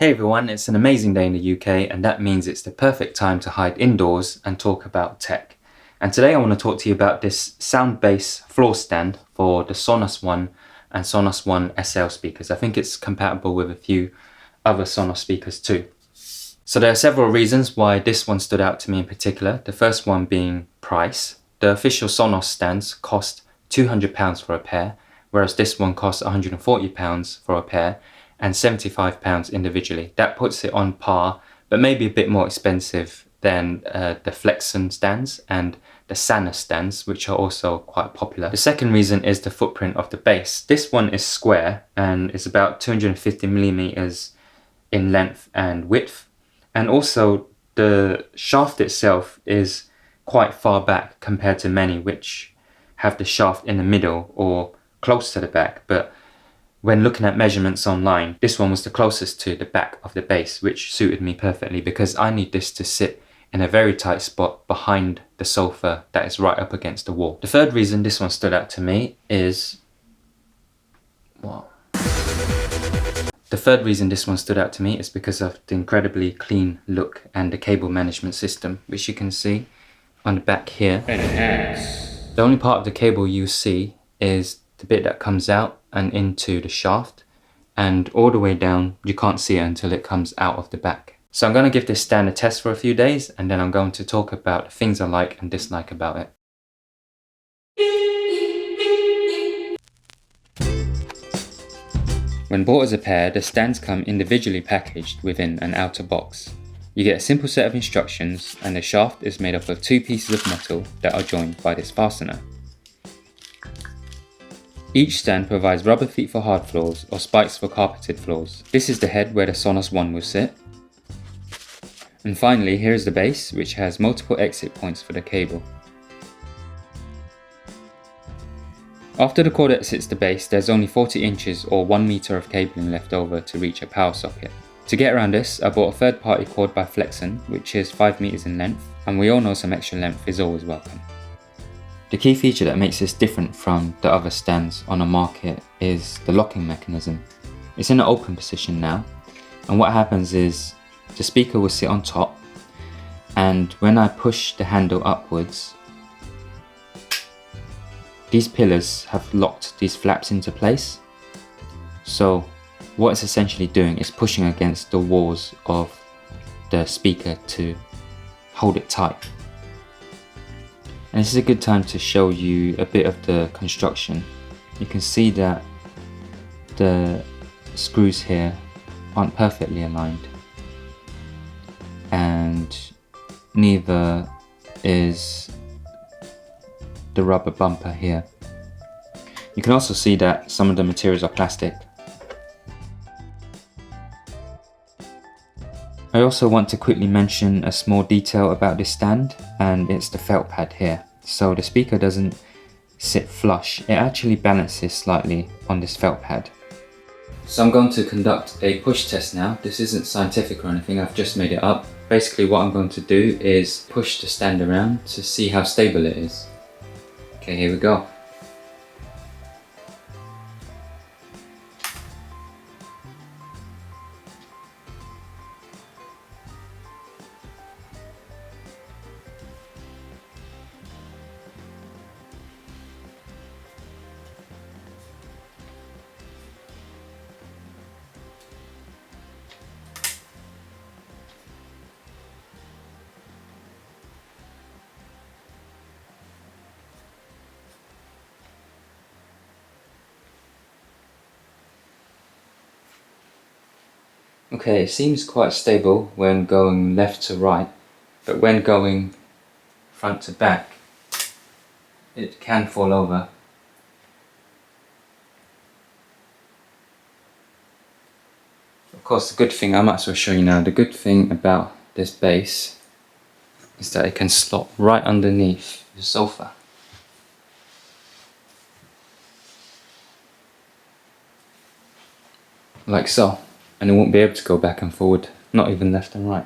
Hey everyone, it's an amazing day in the UK and that means it's the perfect time to hide indoors and talk about tech. And today I want to talk to you about this Soundbass floor stand for the Sonos One and Sonos One SL speakers. I think it's compatible with a few other Sonos speakers too. So there are several reasons why this one stood out to me in particular. The first one being price. The official Sonos stands cost £200 for a pair, whereas this one costs £140 for a pair and £75 individually. That puts it on par, but maybe a bit more expensive than the Flexon stands and the Sana stands, which are also quite popular. The second reason is the footprint of the base. This one is square and is about 250mm in length and width. And also the shaft itself is quite far back compared to many which have the shaft in the middle or close to the back. But when looking at measurements online, this one was the closest to the back of the base, which suited me perfectly because I need this to sit in a very tight spot behind the sofa that is right up against the wall. The third reason this one stood out to me is... because of the incredibly clean look and the cable management system, which you can see on the back here. The only part of the cable you see is the bit that comes out and into the shaft, and all the way down you can't see it until it comes out of the back. So I'm going to give this stand a test for a few days and then I'm going to talk about the things I like and dislike about it. When bought as a pair, the stands come individually packaged within an outer box. You get a simple set of instructions and the shaft is made up of two pieces of metal that are joined by this fastener. Each stand provides rubber feet for hard floors or spikes for carpeted floors. This is the head where the Sonos One will sit. And finally, here is the base, which has multiple exit points for the cable. After the cord exits the base, there's only 40 inches or 1 meter of cabling left over to reach a power socket. To get around this, I bought a third-party cord by Flexon, which is 5 meters in length, and we all know some extra length is always welcome. The key feature that makes this different from the other stands on the market is the locking mechanism. It's in an open position now, and what happens is the speaker will sit on top, and when I push the handle upwards, these pillars have locked these flaps into place. So what it's essentially doing is pushing against the walls of the speaker to hold it tight. And this is a good time to show you a bit of the construction. You can see that the screws here aren't perfectly aligned, and neither is the rubber bumper here. You can also see that some of the materials are plastic. I also want to quickly mention a small detail about this stand, and it's the felt pad here. So the speaker doesn't sit flush, it actually balances slightly on this felt pad. So I'm going to conduct a push test now. This isn't scientific or anything, I've just made it up. Basically what I'm going to do is push the stand around to see how stable it is. Okay, here we go. Okay, it seems quite stable when going left to right, but when going front to back, it can fall over. Of course, the good thing, I might as well show you now, the good thing about this base is that it can slot right underneath the sofa. Like so. And it won't be able to go back and forward, not even left and right.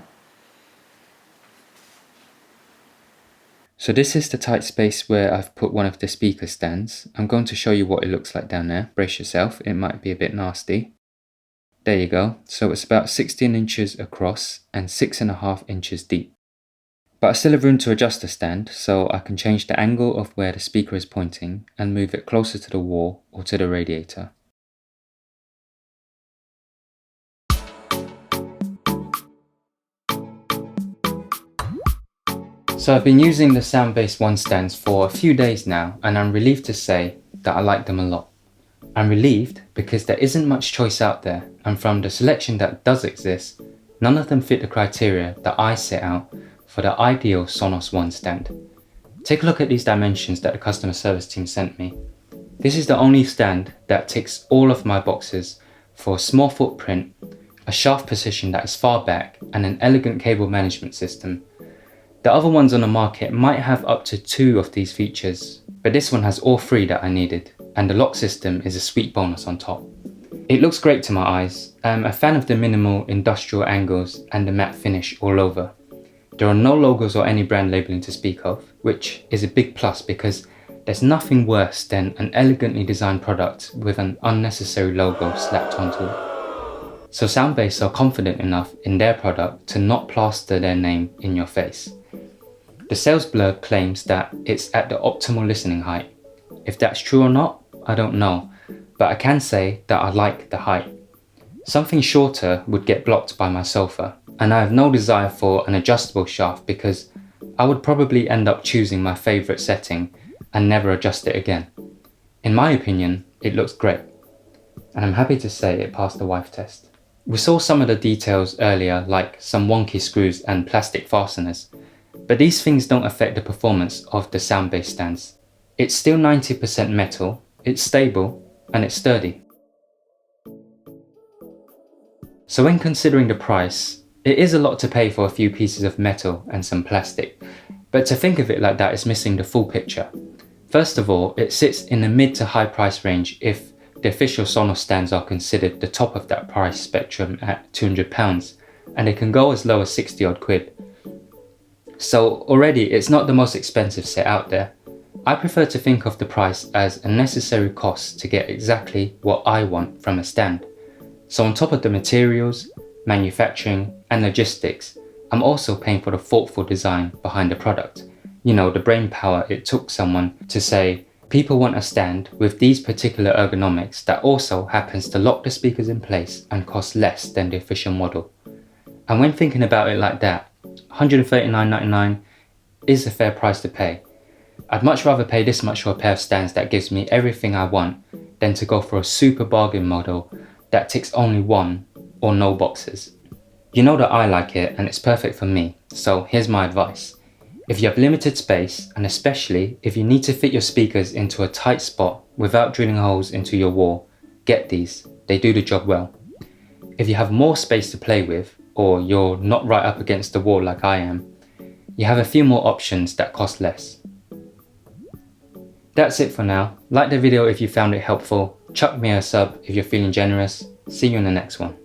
So this is the tight space where I've put one of the speaker stands. I'm going to show you what it looks like down there. Brace yourself, it might be a bit nasty. There you go. So it's about 16 inches across and 6.5 inches deep. But I still have room to adjust the stand, so I can change the angle of where the speaker is pointing and move it closer to the wall or to the radiator. So I've been using the Soundbass One stands for a few days now, and I'm relieved to say that I like them a lot. I'm relieved because there isn't much choice out there, and from the selection that does exist, none of them fit the criteria that I set out for the ideal Sonos One stand. Take a look at these dimensions that the customer service team sent me. This is the only stand that ticks all of my boxes for a small footprint, a shaft position that is far back, and an elegant cable management system. The other ones on the market might have up to 2 of these features, but this one has all 3 that I needed, and the lock system is a sweet bonus on top. It looks great to my eyes. I'm a fan of the minimal industrial angles and the matte finish all over. There are no logos or any brand labeling to speak of, which is a big plus because there's nothing worse than an elegantly designed product with an unnecessary logo slapped onto it. So Soundbass are confident enough in their product to not plaster their name in your face. The sales blurb claims that it's at the optimal listening height. If that's true or not, I don't know, but I can say that I like the height. Something shorter would get blocked by my sofa, and I have no desire for an adjustable shaft because I would probably end up choosing my favourite setting and never adjust it again. In my opinion, it looks great, and I'm happy to say it passed the wife test. We saw some of the details earlier, like some wonky screws and plastic fasteners, but these things don't affect the performance of the Soundbass stands. It's still 90% metal, it's stable, and it's sturdy. So when considering the price, it is a lot to pay for a few pieces of metal and some plastic, but to think of it like that is missing the full picture. First of all, it sits in the mid to high price range if the official Sonos stands are considered the top of that price spectrum at £200, and it can go as low as 60 odd quid. So already it's not the most expensive set out there. I prefer to think of the price as a necessary cost to get exactly what I want from a stand. So on top of the materials, manufacturing and logistics, I'm also paying for the thoughtful design behind the product. You know, the brain power it took someone to say, people want a stand with these particular ergonomics that also happens to lock the speakers in place and cost less than the official model. And when thinking about it like that, $139.99 is a fair price to pay. I'd much rather pay this much for a pair of stands that gives me everything I want than to go for a super bargain model that ticks only 1 or no boxes. You know that I like it and it's perfect for me, so here's my advice. If you have limited space, and especially if you need to fit your speakers into a tight spot without drilling holes into your wall, get these, they do the job well. If you have more space to play with, or you're not right up against the wall like I am, you have a few more options that cost less. That's it for now. Like the video if you found it helpful, chuck me a sub if you're feeling generous. See you in the next one.